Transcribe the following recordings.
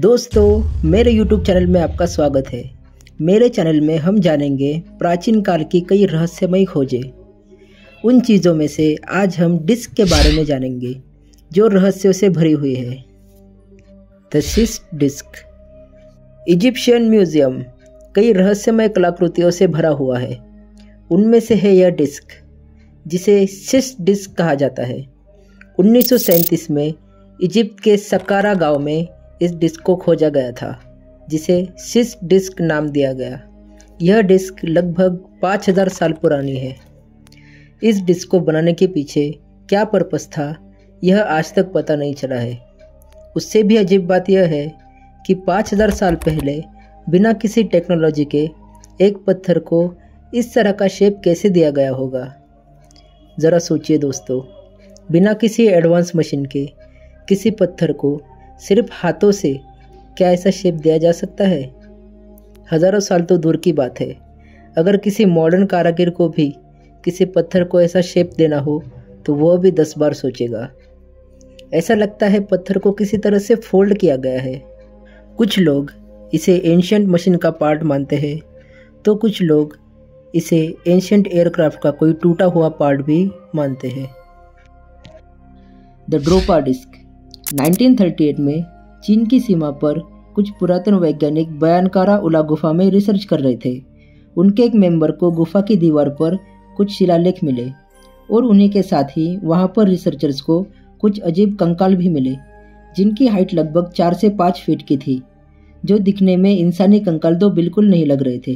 दोस्तों, मेरे YouTube channel में आपका स्वागत है। मेरे चैनल में हम जानेंगे प्राचीन काल की कई रहस्यमयी खोजें। उन चीज़ों में से आज हम डिस्क के बारे में जानेंगे जो रहस्यों से भरी हुई है। द सिस डिस्क। इजिप्शियन म्यूजियम कई रहस्यमय कलाकृतियों से भरा हुआ है। उनमें से है यह डिस्क जिसे सिस डिस्क कहा जाता है। 1937 में इजिप्ट के सक्कारा गांव में इस डिस्क को खोजा गया था, जिसे सिस डिस्क नाम दिया गया। यह डिस्क लगभग 5000 साल पुरानी है। इस डिस्क को बनाने के पीछे क्या पर्पस था, यह आज तक पता नहीं चला है। उससे भी अजीब बात यह है कि 5000 साल पहले बिना किसी टेक्नोलॉजी के एक पत्थर को इस तरह का शेप कैसे दिया गया होगा। ज़रा सोचिए दोस्तों, बिना किसी एडवांस मशीन के किसी पत्थर को सिर्फ हाथों से क्या ऐसा शेप दिया जा सकता है? हज़ारों साल तो दूर की बात है, अगर किसी मॉडर्न कारीगर को भी किसी पत्थर को ऐसा शेप देना हो तो वह भी 10 बार सोचेगा। ऐसा लगता है पत्थर को किसी तरह से फोल्ड किया गया है। कुछ लोग इसे एंशिएंट मशीन का पार्ट मानते हैं, तो कुछ लोग इसे एंशिएंट एयरक्राफ्ट का कोई टूटा हुआ पार्ट भी मानते हैं। The ड्रोपा disc. 1938 में चीन की सीमा पर कुछ पुरातन वैज्ञानिक बयानकारा उला गुफा में रिसर्च कर रहे थे। उनके एक मेंबर को गुफा की दीवार पर कुछ शिलालेख मिले और उन्हीं के साथ ही वहां पर रिसर्चर्स को कुछ अजीब कंकाल भी मिले, जिनकी हाइट लगभग 4 से 5 फीट की थी, जो दिखने में इंसानी कंकाल तो बिल्कुल नहीं लग रहे थे।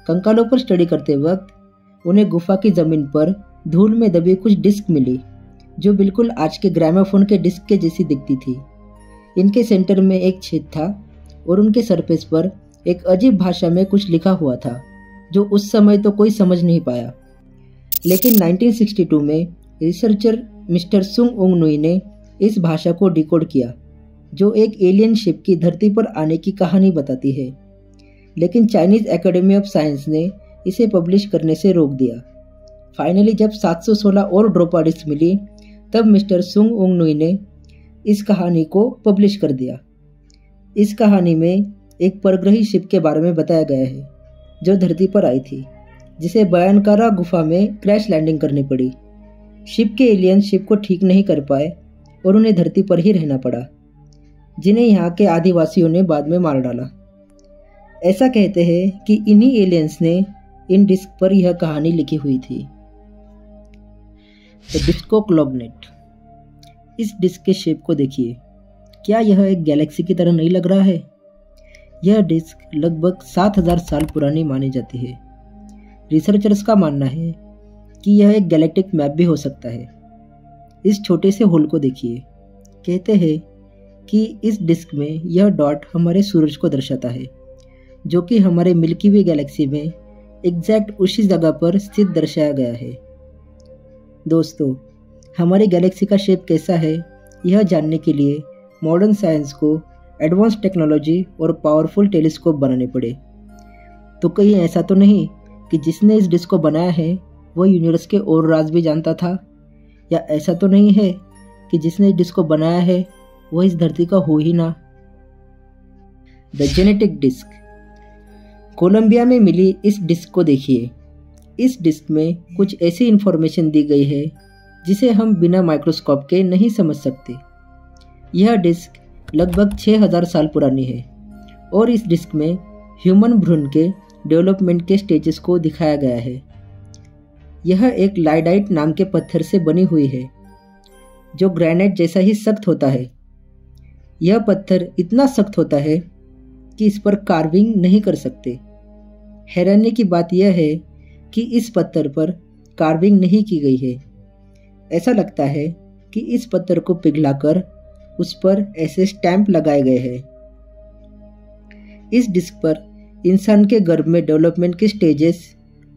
कंकालों पर स्टडी करते वक्त उन्हें गुफा की ज़मीन पर धूल में दबी कुछ डिस्क मिली, जो बिल्कुल आज के ग्रामोफोन के डिस्क के जैसी दिखती थी। इनके सेंटर में एक छेद था और उनके सरफेस पर एक अजीब भाषा में कुछ लिखा हुआ था, जो उस समय तो कोई समझ नहीं पाया। लेकिन 1962 में रिसर्चर मिस्टर सुंग उंग नुई ने इस भाषा को डिकोड किया, जो एक एलियन शिप की धरती पर आने की कहानी बताती है। लेकिन चाइनीज एकेडमी ऑफ साइंस ने इसे पब्लिश करने से रोक दिया। फाइनली जब 716 और ड्रोपा डिस्क मिली, तब मिस्टर सुंग उंग नुई ने इस कहानी को पब्लिश कर दिया। इस कहानी में एक परग्रही शिप के बारे में बताया गया है, जो धरती पर आई थी, जिसे बयानकारा गुफा में क्रैश लैंडिंग करनी पड़ी। शिप के एलियन शिप को ठीक नहीं कर पाए और उन्हें धरती पर ही रहना पड़ा, जिन्हें यहाँ के आदिवासियों ने बाद में मार डाला। ऐसा कहते हैं कि इन्हीं एलियंस ने इन डिस्क पर यह कहानी लिखी हुई थी। द डिस्कोग्लोबनेट। इस डिस्क के शेप को देखिए, क्या यह एक गैलेक्सी की तरह नहीं लग रहा है? यह डिस्क लगभग 7000 साल पुरानी मानी जाती है। रिसर्चर्स का मानना है कि यह एक गैलेक्टिक मैप भी हो सकता है। इस छोटे से होल को देखिए। कहते हैं कि इस डिस्क में यह डॉट हमारे सूरज को दर्शाता है, जो कि हमारे मिल्की वे गैलेक्सी में एग्जैक्ट उसी जगह पर स्थित दर्शाया गया है। दोस्तों, हमारी गैलेक्सी का शेप कैसा है, यह जानने के लिए मॉडर्न साइंस को एडवांस टेक्नोलॉजी और पावरफुल टेलीस्कोप बनाने पड़े। तो कहीं ऐसा तो नहीं कि जिसने इस डिस्क को बनाया है वह यूनिवर्स के और राज भी जानता था? या ऐसा तो नहीं है कि जिसने इस डिस्क को बनाया है वह इस धरती का हो ही ना? The genetic disc. कोलंबिया में मिली इस डिस्क को देखिए। इस डिस्क में कुछ ऐसी इंफॉर्मेशन दी गई है जिसे हम बिना माइक्रोस्कोप के नहीं समझ सकते। यह डिस्क लगभग 6000 साल पुरानी है और इस डिस्क में ह्यूमन भ्रूण के डेवलपमेंट के स्टेजेस को दिखाया गया है। यह एक लाइडाइट नाम के पत्थर से बनी हुई है, जो ग्रेनाइट जैसा ही सख्त होता है। यह पत्थर इतना सख्त होता है कि इस पर कार्विंग नहीं कर सकते। हैरानी की बात यह है कि इस पत्थर पर कार्विंग नहीं की गई है। ऐसा लगता है कि इस पत्थर को पिघलाकर उस पर ऐसे स्टैंप लगाए गए हैं। इस डिस्क पर इंसान के गर्भ में डेवलपमेंट के स्टेजेस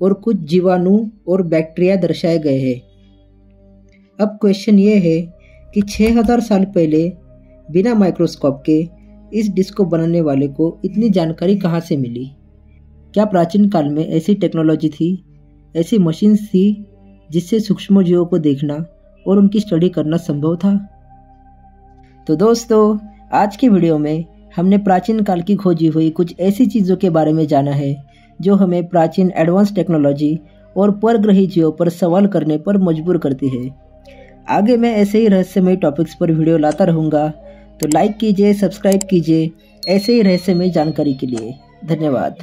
और कुछ जीवाणु और बैक्टीरिया दर्शाए गए हैं। अब क्वेश्चन ये है कि 6000 साल पहले बिना माइक्रोस्कोप के इस डिस्क को बनाने वाले को इतनी जानकारी कहाँ से मिली? क्या प्राचीन काल में ऐसी टेक्नोलॉजी थी, ऐसी मशीन्स थी जिससे सूक्ष्म जीवों को देखना और उनकी स्टडी करना संभव था? तो दोस्तों, आज की वीडियो में हमने प्राचीन काल की खोजी हुई कुछ ऐसी चीज़ों के बारे में जाना है जो हमें प्राचीन एडवांस टेक्नोलॉजी और परग्रही जीवों पर सवाल करने पर मजबूर करती है। आगे मैं ऐसे ही रहस्यमय टॉपिक्स पर वीडियो लाता रहूँगा, तो लाइक कीजिए, सब्सक्राइब कीजिए ऐसे ही रहस्यमय जानकारी के लिए। धन्यवाद।